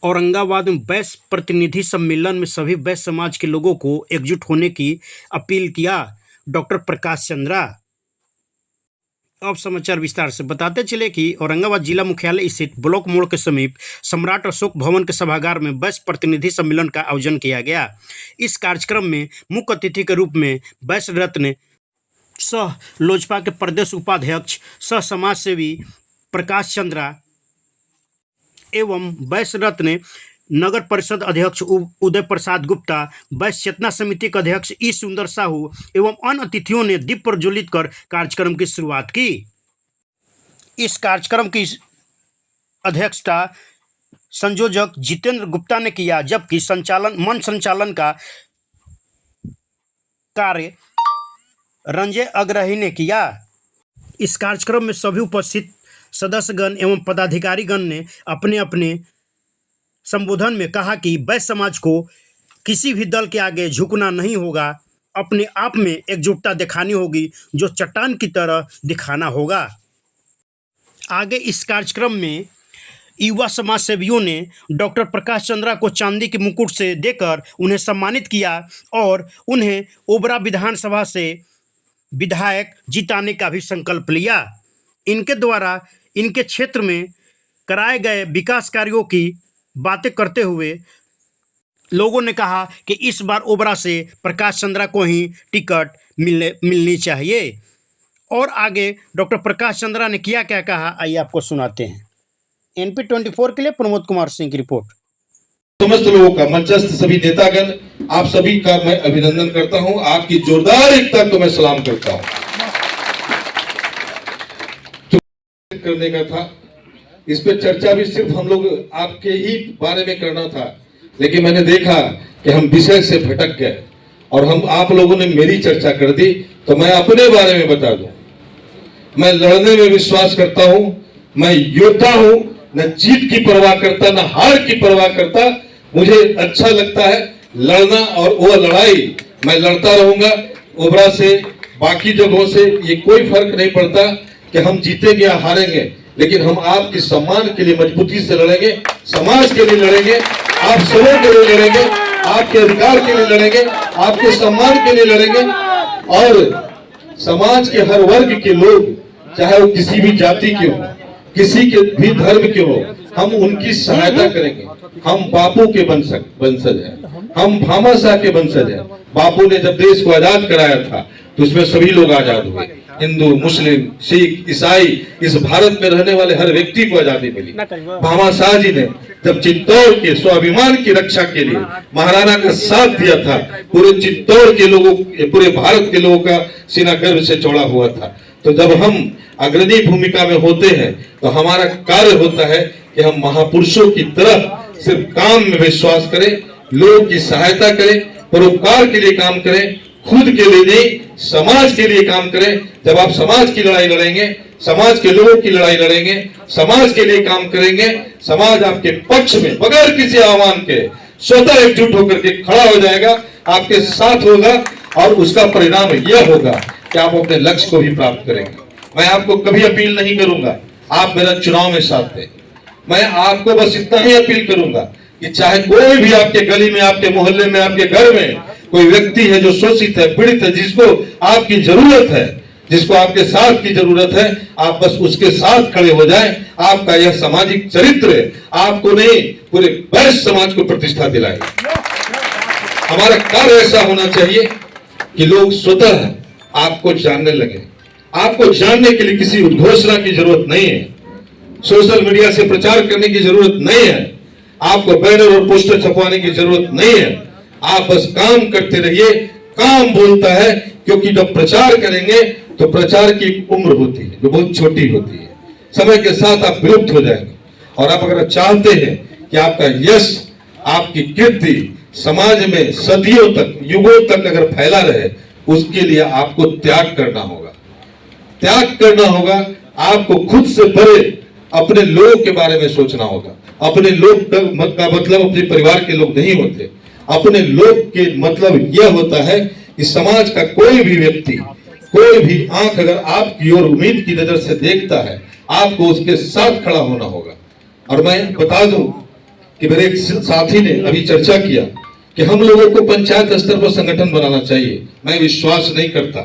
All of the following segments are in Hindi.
औरंगाबाद में वैश्य प्रतिनिधि सम्मेलन में सभी वैश्य समाज के लोगों को एकजुट होने की अपील किया डॉक्टर प्रकाश चंद्रा। अब समाचार विस्तार से बताते चले कि औरंगाबाद जिला मुख्यालय स्थित ब्लॉक मोड़ के समीप सम्राट अशोक भवन के सभागार में वैश्य प्रतिनिधि सम्मेलन का आयोजन किया गया। इस कार्यक्रम में मुख्य अतिथि के रूप में वैश्य रत्न सह लोजपा के प्रदेश उपाध्यक्ष सह समाज सेवी प्रकाश चंद्रा एवं वैश्य रत्न नगर परिषद अध्यक्ष उदय प्रसाद गुप्ता, वैश्य चेतना समिति के अध्यक्ष ई सुंदर साहू एवं अन्य अतिथियों ने दीप प्रज्वलित कर कार्यक्रम की शुरुआत की। इस कार्यक्रम की अध्यक्षता संयोजक जितेंद्र गुप्ता ने किया, जबकि संचालन का कार्य रंजय अग्रही ने किया। इस कार्यक्रम में सभी उपस्थित सदस्यगण एवं पदाधिकारीगण ने अपने अपने संबोधन में कहा कि वैश्य समाज को किसी भी दल के आगे झुकना नहीं होगा, अपने आप में एकजुटता दिखानी होगी, जो चट्टान की तरह दिखाना होगा। आगे इस कार्यक्रम में युवा समाज सेवियों ने डॉक्टर प्रकाश चंद्रा को चांदी के मुकुट से देकर उन्हें सम्मानित किया और उन्हें ओबरा विधानसभा से विधायक जिताने का भी संकल्प लिया। इनके द्वारा इनके क्षेत्र में कराए गए विकास कार्यों की बातें करते हुए लोगों ने कहा कि इस बार ओबरा से प्रकाश चंद्रा को ही टिकट मिलनी चाहिए। और आगे डॉक्टर प्रकाश चंद्रा ने क्या क्या कहा, आइए आपको सुनाते हैं। NP 24 के लिए प्रमोद कुमार सिंह की रिपोर्ट। समस्त लोगों का, मंचस्थ सभी नेतागण, आप सभी का मैं अभिनंदन करता हूं। आपकी जोरदार एकता को मैं सलाम करता हूं। करने का था, इस पे चर्चा भी सिर्फ हम लोग आपके ही बारे में करना था, लेकिन मैंने देखा कि हम विषय से भटक गए और आप लोगों ने मेरी चर्चा कर दी, तो मैं अपने बारे में बता दूं। मैं लड़ने में विश्वास करता हूं, मैं योद्धा हूं, न जीत की परवाह करता न हार की परवाह करता। मुझे अच्छा लगता है लड़ना, और वो लड़ाई मैं लड़ता रहूंगा। ओबरा से, बाकी जगहों से ये कोई फर्क नहीं पड़ता कि हम जीतेंगे या हारेंगे, लेकिन हम आपके सम्मान के लिए मजबूती से लड़ेंगे, समाज के लिए लड़ेंगे, आप सबों के लिए लड़ेंगे, आपके अधिकार के लिए लड़ेंगे, आपके सम्मान के लिए लड़ेंगे। और समाज के हर वर्ग के लोग, चाहे वो किसी भी जाति के हो, किसी के भी धर्म के हो, हम उनकी सहायता करेंगे। हम बापू के वंशज हैं, हम भामाशाह के वंशज हैं। बापू ने जब देश को आजाद कराया था तो उसमें सभी लोग आजाद हुए, हिंदू, मुस्लिम, सिख, ईसाई, इस भारत में रहने वाले हर व्यक्ति को आजादी मिली। भामाशाह जी ने जब चित्तौड़ के स्वाभिमान की रक्षा के लिए महाराणा का साथ दिया था, पूरे चित्तौड़ के लोगों, पूरे भारत के लोगों का सीना गर्व से चौड़ा हुआ था। तो जब हम अग्रणी भूमिका में होते हैं तो हमारा कार्य होता है कि हम महापुरुषों की तरह सिर्फ काम में विश्वास करें, लोगों की सहायता करें, परोपकार के लिए काम करें, खुद के लिए नहीं, समाज के लिए काम करें। जब आप समाज की लड़ाई लड़ेंगे, समाज के लोगों की लड़ाई लड़ेंगे, समाज के लिए काम करेंगे, समाज आपके पक्ष में बगैर किसी आह्वान के स्वतः एकजुट होकर के खड़ा हो जाएगा, आपके साथ होगा, और उसका परिणाम यह होगा कि आप अपने लक्ष्य को भी प्राप्त करेंगे। मैं आपको कभी अपील नहीं करूंगा आप मेरा चुनाव में साथ दें। मैं आपको बस इतना ही अपील करूंगा कि चाहे कोई भी आपके गली में, आपके मोहल्ले में, आपके घर में कोई व्यक्ति है जो शोषित है, पीड़ित है, जिसको आपकी जरूरत है, जिसको आपके साथ की जरूरत है, आप बस उसके साथ खड़े हो जाएं। आपका यह सामाजिक चरित्र आपको नहीं, पूरे वैश्य समाज को प्रतिष्ठा दिलाएगा। हमारा कार्य ऐसा होना चाहिए कि लोग स्वतः आपको जानने लगे। आपको जानने के लिए किसी उद्घोषणा की जरूरत नहीं है, सोशल मीडिया से प्रचार करने की जरूरत नहीं है, आपको बैनर और पोस्टर छपवाने की जरूरत नहीं है। आप बस काम करते रहिए। काम बोलता है, क्योंकि जब प्रचार करेंगे तो प्रचार की उम्र होती है जो बहुत छोटी होती है, समय के साथ आप विलुप्त हो जाएंगे। और आप अगर चाहते हैं कि आपका यश, आपकी कीर्ति समाज में सदियों तक, युगों तक अगर फैला रहे, उसके लिए आपको त्याग करना होगा। त्याग करना होगा, आपको खुद से बड़े अपने लोग के बारे में सोचना होगा। अपने लोग का मतलब अपने परिवार के लोग नहीं होते। अपने लोग के मतलब यह होता है कि समाज का कोई भी व्यक्ति, कोई भी आंख अगर आपकी ओर उम्मीद की नजर से देखता है, आपको उसके साथ खड़ा होना होगा। और मैं बता दूं कि मेरे एक साथी ने अभी चर्चा किया कि हम लोगों को पंचायत स्तर पर संगठन बनाना चाहिए। मैं विश्वास नहीं करता,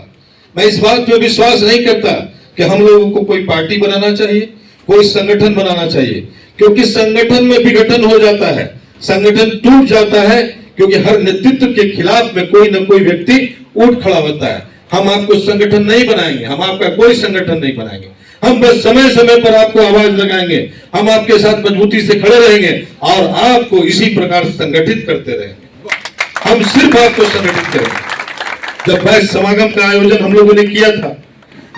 मैं इस बात पे विश्वास नहीं करता कि हम लोगों को कोई पार्टी बनाना चाहिए, कोई संगठन बनाना चाहिए, क्योंकि संगठन में विघटन हो जाता है, संगठन टूट जाता है, क्योंकि हर नेतृत्व के खिलाफ में कोई न कोई व्यक्ति उठ खड़ा होता है। हम आपको संगठन नहीं बनाएंगे, हम आपका कोई संगठन नहीं बनाएंगे, हम बस समय समय पर आपको आवाज लगाएंगे, हम आपके साथ मजबूती से खड़े रहेंगे और आपको इसी प्रकार संगठित करते रहेंगे। हम सिर्फ आपको संगठित करेंगे। जब वैश्य समागम का आयोजन हम लोगों ने किया था,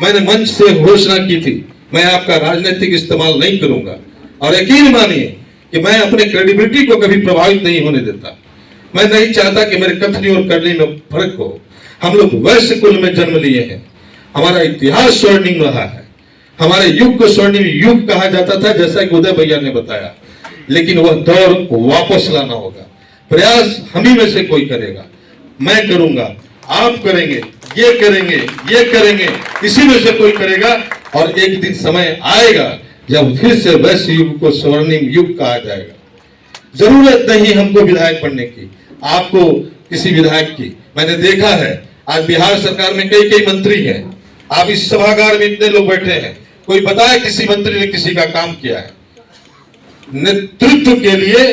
मैंने मंच से घोषणा की थी, मैं आपका राजनीतिक इस्तेमाल नहीं करूंगा, और यकीन मानिए कि मैं अपने क्रेडिबिलिटी को कभी प्रभावित नहीं होने देता। मैं नहीं चाहता कि मेरे कथनी और करनी में फर्क हो। हम लोग वैश्य कुल में जन्म लिए हैं, हमारा इतिहास स्वर्णिम रहा है, हमारे युग को स्वर्णिम युग कहा जाता था, जैसा कि उदय भैया ने बताया, लेकिन वह दौर वापस लाना होगा। प्रयास हम ही में से कोई करेगा, मैं करूंगा, आप करेंगे, ये करेंगे, ये करेंगे, इसी में से कोई करेगा, और एक दिन समय आएगा जब फिर से वैश्य युग को स्वर्णिम युग कहा जाएगा। जरूरत नहीं हमको विधायक बनने की, आपको किसी विधायक की। मैंने देखा है आज बिहार सरकार में कई कई मंत्री हैं, आप इस सभागार में इतने लोग बैठे हैं, कोई बताए किसी मंत्री ने किसी का काम किया है? नेतृत्व के लिए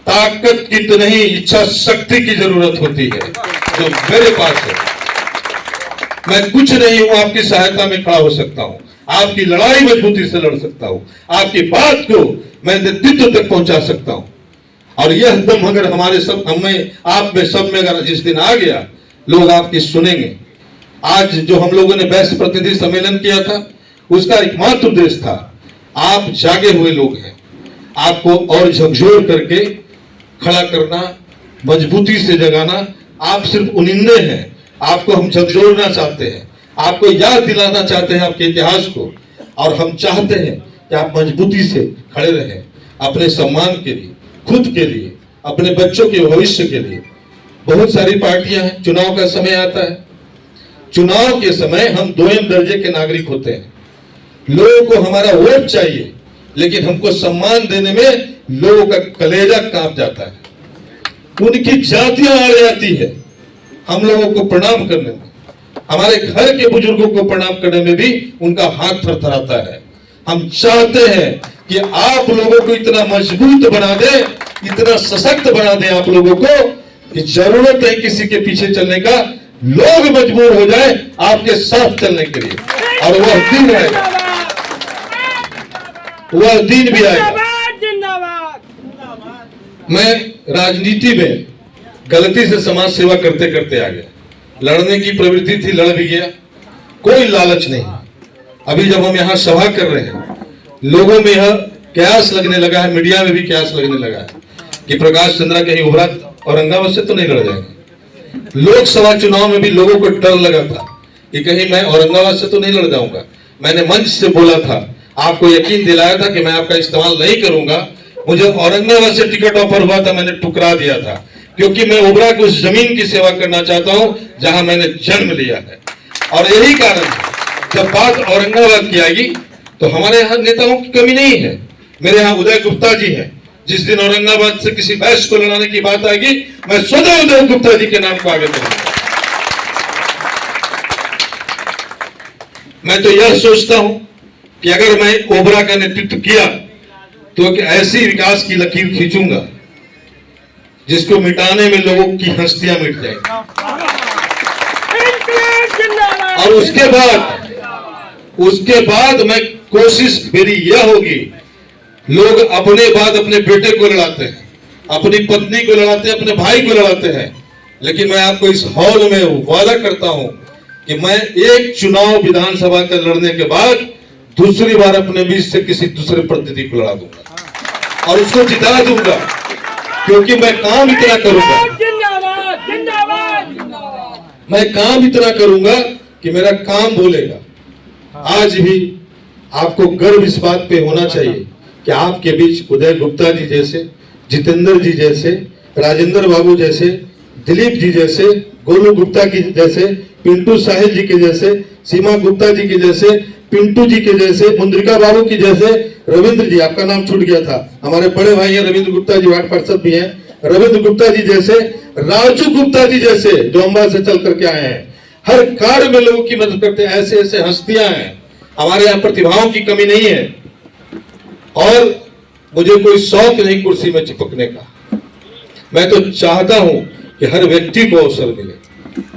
ताकत की तो नहीं, इच्छा शक्ति की जरूरत होती है, जो मेरे पास है। मैं कुछ नहीं हूं, आपकी सहायता में खड़ा हो सकता हूं, आपकी लड़ाई मजबूती से लड़ सकता हूं, आपकी बात को मैं नेतृत्व तक पहुंचा सकता हूं। और यह दम अगर हमारे सब हमें आप में सब में अगर जिस दिन आ गया, लोग आपकी सुनेंगे। आज जो हम लोगों ने वैश्य प्रतिनिधि सम्मेलन किया था, उसका एकमात्र उद्देश्य था, आप जागे हुए लोग हैं, आपको और झकझोर करके खड़ा करना, मजबूती से जगाना। आप सिर्फ उनिंदे हैं, आपको हम झकझोरना चाहते हैं, आपको याद दिलाना चाहते हैं आपके इतिहास को, और हम चाहते हैं कि आप मजबूती से खड़े रहें अपने सम्मान के लिए, खुद के लिए, अपने बच्चों के भविष्य के लिए। बहुत सारी पार्टियां हैं, चुनाव का समय आता है, चुनाव के समय हम दोयम दर्जे के नागरिक होते हैं, लोगों को हमारा वोट चाहिए, लेकिन हमको सम्मान देने में लोगों का कलेजा कांप जाता है, उनकी जातियां आड़ जाती है हम लोगों को प्रणाम करने में, हमारे घर के बुजुर्गों को प्रणाम करने में भी उनका हाथ थरथराता है। हम चाहते हैं कि आप लोगों को इतना मजबूत बना दे, इतना सशक्त बना दे आप लोगों को कि जरूरत है किसी के पीछे चलने का, लोग मजबूर हो जाए आपके साथ चलने के लिए, और वह दिन आएगा, वह दिन भी आएगा। मैं राजनीति में गलती से समाज सेवा करते करते आ गया, लड़ने की प्रवृत्ति थी, लड़ भी गया, कोई लालच नहीं। अभी जब हम यहाँ सभा कर रहे हैं, लोगों में यह कयास लगने लगा है, मीडिया में भी कयास लगने लगा है कि प्रकाश चंद्रा कहीं उभरा औरंगाबाद से तो नहीं लड़ जाएंगे। लोकसभा चुनाव में भी लोगों को डर लगा था कि कहीं मैं औरंगाबाद से तो नहीं लड़ जाऊंगा। मैंने मंच से बोला था, आपको यकीन दिलाया था कि मैं आपका इस्तेमाल नहीं करूंगा। मुझे औरंगाबाद से टिकट ऑफर हुआ था, मैंने ठुकरा दिया था, क्योंकि मैं ओबरा की उस जमीन की सेवा करना चाहता हूं जहां मैंने जन्म लिया है। और यही कारण है, जब बात औरंगाबाद की आएगी तो हमारे यहाँ नेताओं की कमी नहीं है। मेरे यहाँ उदय गुप्ता जी हैं, जिस दिन औरंगाबाद से किसी वैश्य को लड़ाने की बात आएगी, मैं स्वतः उदय गुप्ता जी के नाम को आगे करूंगा। मैं तो यह सोचता हूं कि अगर मैं ओबरा का नेतृत्व किया तो एक ऐसी विकास की लकीर खींचूंगा जिसको मिटाने में लोगों की हस्तियां मिट जाएंगी। और उसके बाद मैं कोशिश मेरी यह होगी, लोग अपने बाद अपने बेटे को लड़ाते हैं, अपनी पत्नी को लड़ाते हैं, अपने भाई को लड़ाते हैं, लेकिन मैं आपको इस हॉल में वादा करता हूं कि मैं एक चुनाव विधानसभा का लड़ने के बाद दूसरी बार अपने बीच से किसी दूसरे प्रतिनिधि को लड़ा दूंगा और उसको जिता दूंगा, क्योंकि मैं काम इतना करूंगा, मैं काम इतना करूंगा कि मेरा काम बोलेगा। आज भी आपको गर्व इस बात पे होना चाहिए कि आपके बीच उदय गुप्ता जी जैसे, जितेंद्र जी जैसे, राजेंद्र बाबू जैसे, दिलीप जी जैसे, गोलू गुप्ता की जैसे, पिंटू साहिल जी के जैसे, सीमा गुप्ता जी के जैसे, पिंटू जी के जैसे, मुंद्रिका बाबू की जैसे, रविंद्र जी, आपका नाम छूट गया था, हमारे बड़े भाई हैं रविंद्र गुप्ता जी, वार्ड पार्षद भी हैं, रविंद्र गुप्ता जी जैसे, राजू गुप्ता जी जैसे जो अंबा से चल करके आए हैं, हर कार्य में लोगों की मदद करते हैं। ऐसे ऐसे हस्तियां हैं, हमारे यहाँ प्रतिभाओं की कमी नहीं है। और मुझे कोई शौक नहीं कुर्सी में चिपकने का। मैं तो चाहता हूं कि हर व्यक्ति को अवसर मिले।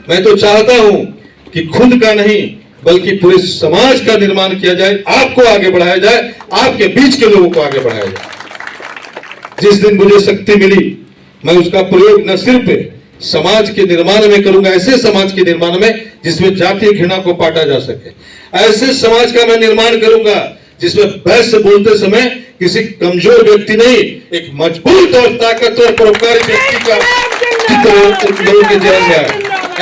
मैं तो चाहता हूं कि खुद का नहीं बल्कि पूरे समाज का निर्माण किया जाए, आपको आगे बढ़ाया जाए, आपके बीच के लोगों को आगे बढ़ाया जाए। जिस दिन मुझे शक्ति मिली मैं उसका प्रयोग न सिर्फ समाज के निर्माण में करूंगा, ऐसे समाज के निर्माण में जिसमें जातीय घृणा को पाटा जा सके, ऐसे समाज का मैं निर्माण करूंगा जिसमें बहस से बोलते समय किसी कमजोर व्यक्ति नहीं, एक मजबूत और ताकतवर परोपकारी व्यक्ति का चित्र लोगों के जीवन में आए।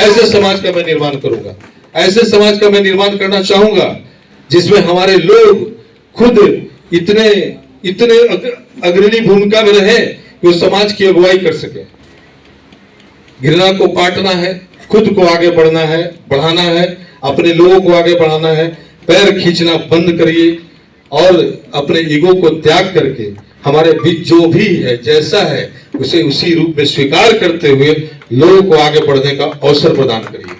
ऐसे समाज का मैं निर्माण करूंगा, ऐसे समाज का मैं निर्माण करना चाहूंगा जिसमें हमारे लोग खुद इतने इतने अग्रणी भूमिका में रहे कि वो समाज की अगुवाई कर सके। घृणा को पाटना है, खुद को आगे बढ़ना है, बढ़ाना है, अपने लोगों को आगे बढ़ाना है। पैर खींचना बंद करिए और अपने ईगो को त्याग करके हमारे बीच जो भी है, जैसा है, उसे उसी रूप में स्वीकार करते हुए लोगों को आगे बढ़ने का अवसर प्रदान करिए।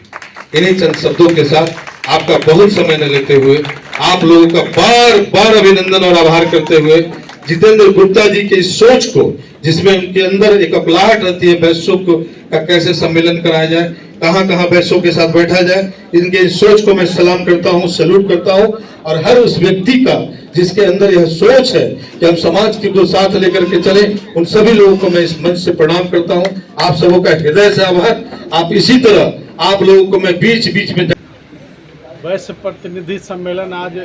इन्हीं चंद शब्दों के साथ आपका बहुत समय न लेते हुए आप लोगों का बार बार अभिनंदन और आभार करते हुए जितेंद्र गुप्ता जी की इस सोच को, जिसमें उनके अंदर एक अकलाहट रहती है बैसों को का कैसे सम्मेलन कराया जाए, कहां कहां बैसों के साथ बैठा जाए, इनके इस सोच को मैं सलाम करता हूं, सैल्यूट करता हूं। और हर उस व्यक्ति का जिसके अंदर यह सोच है कि हम समाज की को साथ लेकर के चले, उन सभी लोगों को मैं इस मंच से प्रणाम करता हूं। आप सबों का हृदय से आभार। आप इसी तरह आप लोगों को मैं बीच बीच में वैश्य प्रतिनिधि सम्मेलन आज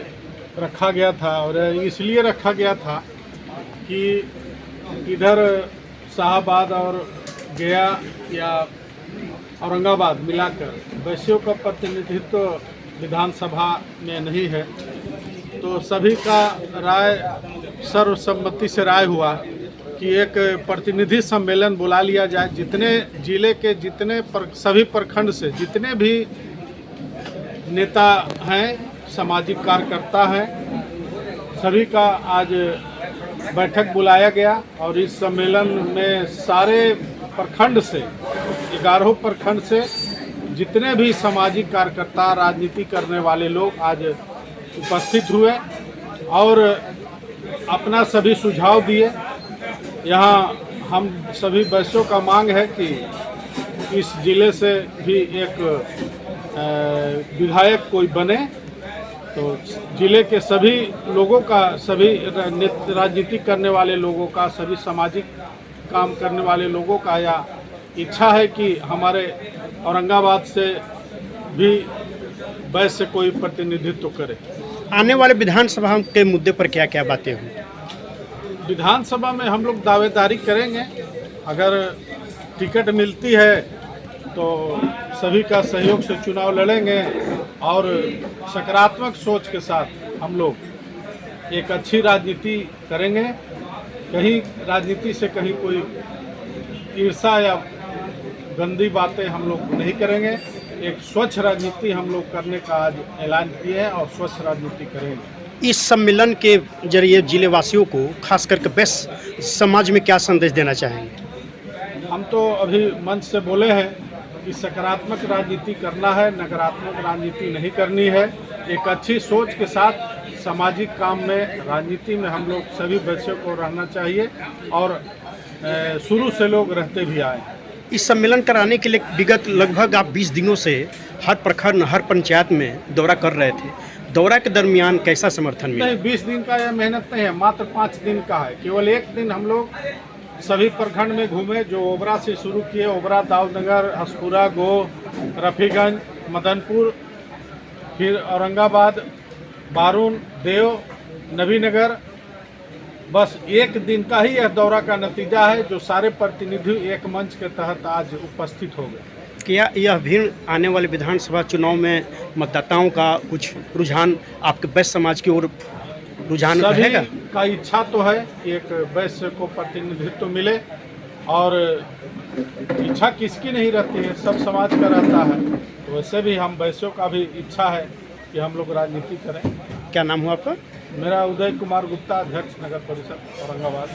रखा गया था और इसलिए रखा गया था कि इधर शाहबाद और गया या औरंगाबाद मिलाकर वैश्यों का प्रतिनिधित्व विधानसभा में नहीं है, तो सभी का राय सर्वसम्मति से राय हुआ कि एक प्रतिनिधि सम्मेलन बुला लिया जाए। जितने जिले के सभी प्रखंड से जितने भी नेता हैं, सामाजिक कार्यकर्ता हैं, सभी का आज बैठक बुलाया गया और इस सम्मेलन में सारे प्रखंड से 11 प्रखंड से जितने भी सामाजिक कार्यकर्ता, राजनीति करने वाले लोग आज उपस्थित हुए और अपना सभी सुझाव दिए। यहाँ हम सभी वैश्यों का मांग है कि इस जिले से भी एक विधायक कोई बने, तो जिले के सभी लोगों का, सभी राजनीति करने वाले लोगों का, सभी सामाजिक काम करने वाले लोगों का यह इच्छा है कि हमारे औरंगाबाद से भी वैश्य कोई प्रतिनिधित्व करे। आने वाले विधानसभा के मुद्दे पर क्या क्या बातें हुई? विधानसभा में हम लोग दावेदारी करेंगे, अगर टिकट मिलती है तो सभी का सहयोग से चुनाव लड़ेंगे और सकारात्मक सोच के साथ हम लोग एक अच्छी राजनीति करेंगे। कहीं राजनीति से कहीं कोई ईर्ष्या या गंदी बातें हम लोग नहीं करेंगे। एक स्वच्छ राजनीति हम लोग करने का आज ऐलान किए हैं और स्वच्छ राजनीति करेंगे। इस सम्मेलन के जरिए जिले वासियों को खास करके वैश्य समाज में क्या संदेश देना चाहेंगे? हम तो अभी मंच से बोले हैं कि सकारात्मक राजनीति करना है, नकारात्मक राजनीति नहीं करनी है। एक अच्छी सोच के साथ सामाजिक काम में, राजनीति में हम लोग सभी वैश्यों को रहना चाहिए और शुरू से लोग रहते भी आए। इस सम्मेलन कराने के लिए विगत लगभग आप 20 दिनों से हर प्रखंड, हर पंचायत में दौरा कर रहे थे। दौरा के दरमियान कैसा समर्थन मिला? नहीं, 20 दिन का यह मेहनत नहीं है, मात्र 5 दिन का है। केवल एक दिन हम लोग सभी प्रखंड में घूमे, जो ओबरा से शुरू किए, ओबरा, दाऊदनगर, हसपुरा, गो, रफीगंज, मदनपुर, फिर औरंगाबाद, बारून, देव, नबीनगर। बस एक दिन का ही यह दौरा का नतीजा है जो सारे प्रतिनिधि एक मंच के तहत आज उपस्थित हो गए। क्या यह भीड़ आने वाले विधानसभा चुनाव में मतदाताओं का कुछ रुझान आपके वैश्य समाज की ओर रुझान रहेगा? सभी का इच्छा तो है कि एक वैश्य को प्रतिनिधित्व मिले, और इच्छा किसकी नहीं रहती है, सब समाज का रहता है। तो वैसे भी हम वैश्यों का भी इच्छा है कि हम लोग राजनीति करें। क्या नाम हुआ आपका? मेरा उदय कुमार गुप्ता, अध्यक्ष नगर परिषद औरंगाबाद।